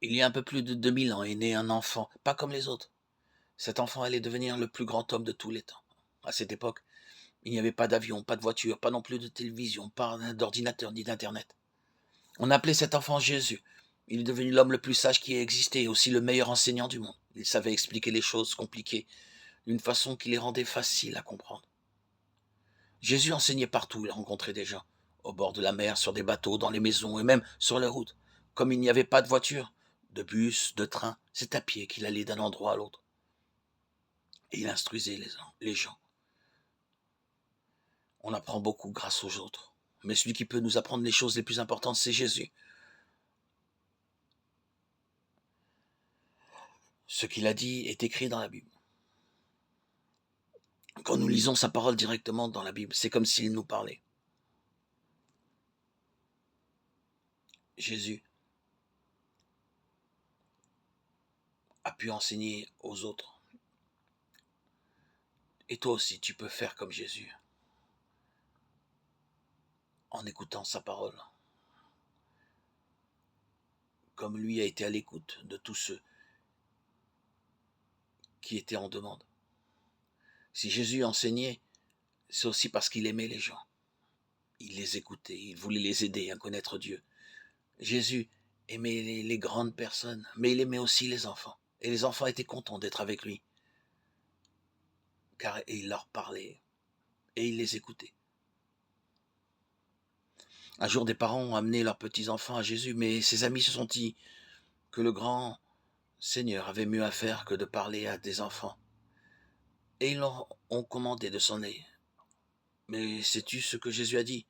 Il y a un peu plus de 2000 ans est né un enfant, pas comme les autres. Cet enfant allait devenir le plus grand homme de tous les temps. À cette époque, il n'y avait pas d'avion, pas de voiture, pas non plus de télévision, pas d'ordinateur ni d'internet. On appelait cet enfant Jésus. Il est devenu l'homme le plus sage qui ait existé et aussi le meilleur enseignant du monde. Il savait expliquer les choses compliquées d'une façon qui les rendait faciles à comprendre. Jésus enseignait partout, il rencontrait des gens, au bord de la mer, sur des bateaux, dans les maisons et même sur les routes. Comme il n'y avait pas de voiture, de bus, de train, c'est à pied qu'il allait d'un endroit à l'autre. Et il instruisait les gens. On apprend beaucoup grâce aux autres. Mais celui qui peut nous apprendre les choses les plus importantes, c'est Jésus. Ce qu'il a dit est écrit dans la Bible. Quand nous lisons sa parole directement dans la Bible, c'est comme s'il nous parlait. Jésus a pu enseigner aux autres. Et toi aussi, tu peux faire comme Jésus, en écoutant sa parole, comme lui a été à l'écoute de tous ceux qui étaient en demande. Si Jésus enseignait, c'est aussi parce qu'il aimait les gens. Il les écoutait, il voulait les aider à connaître Dieu. Jésus aimait les grandes personnes, mais il aimait aussi les enfants. Et les enfants étaient contents d'être avec lui, car il leur parlait et il les écoutait. Un jour, des parents ont amené leurs petits-enfants à Jésus, mais ses amis se sont dit que le grand Seigneur avait mieux à faire que de parler à des enfants. Et ils leur ont commandé de s'en aller. Mais sais-tu ce que Jésus a dit?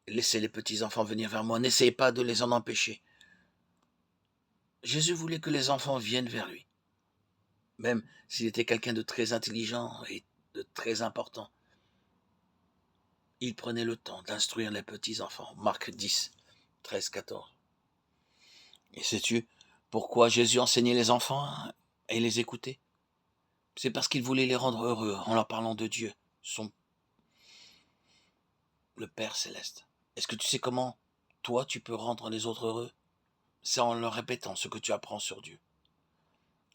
Laissez les petits-enfants venir vers moi, n'essayez pas de les en empêcher. Jésus voulait que les enfants viennent vers lui, même s'il était quelqu'un de très intelligent et de très important. Il prenait le temps d'instruire les petits-enfants. Marc 10, 13, 14. Et sais-tu pourquoi Jésus enseignait les enfants et les écoutait? C'est parce qu'il voulait les rendre heureux en leur parlant de Dieu, le Père céleste. Est-ce que tu sais comment, toi, tu peux rendre les autres heureux? C'est en leur répétant ce que tu apprends sur Dieu.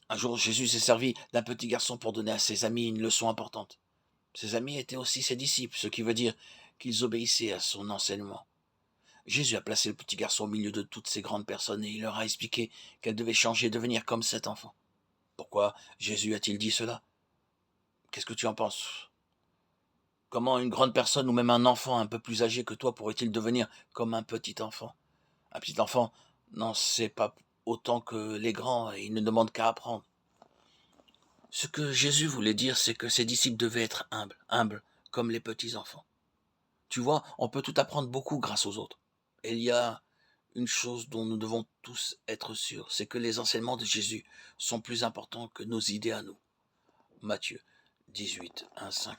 Un jour, Jésus s'est servi d'un petit garçon pour donner à ses amis une leçon importante. Ses amis étaient aussi ses disciples, ce qui veut dire qu'ils obéissaient à son enseignement. Jésus a placé le petit garçon au milieu de toutes ces grandes personnes et il leur a expliqué qu'elles devaient changer et devenir comme cet enfant. Pourquoi Jésus a-t-il dit cela? Qu'est-ce que tu en penses? Comment une grande personne ou même un enfant un peu plus âgé que toi pourrait-il devenir comme un petit enfant? Un petit enfant n'en sait pas autant que les grands et il ne demande qu'à apprendre. Ce que Jésus voulait dire, c'est que ses disciples devaient être humbles, humbles comme les petits enfants. Tu vois, on peut tout apprendre beaucoup grâce aux autres. Et il y a une chose dont nous devons tous être sûrs, c'est que les enseignements de Jésus sont plus importants que nos idées à nous. Matthieu 18, 1, 5.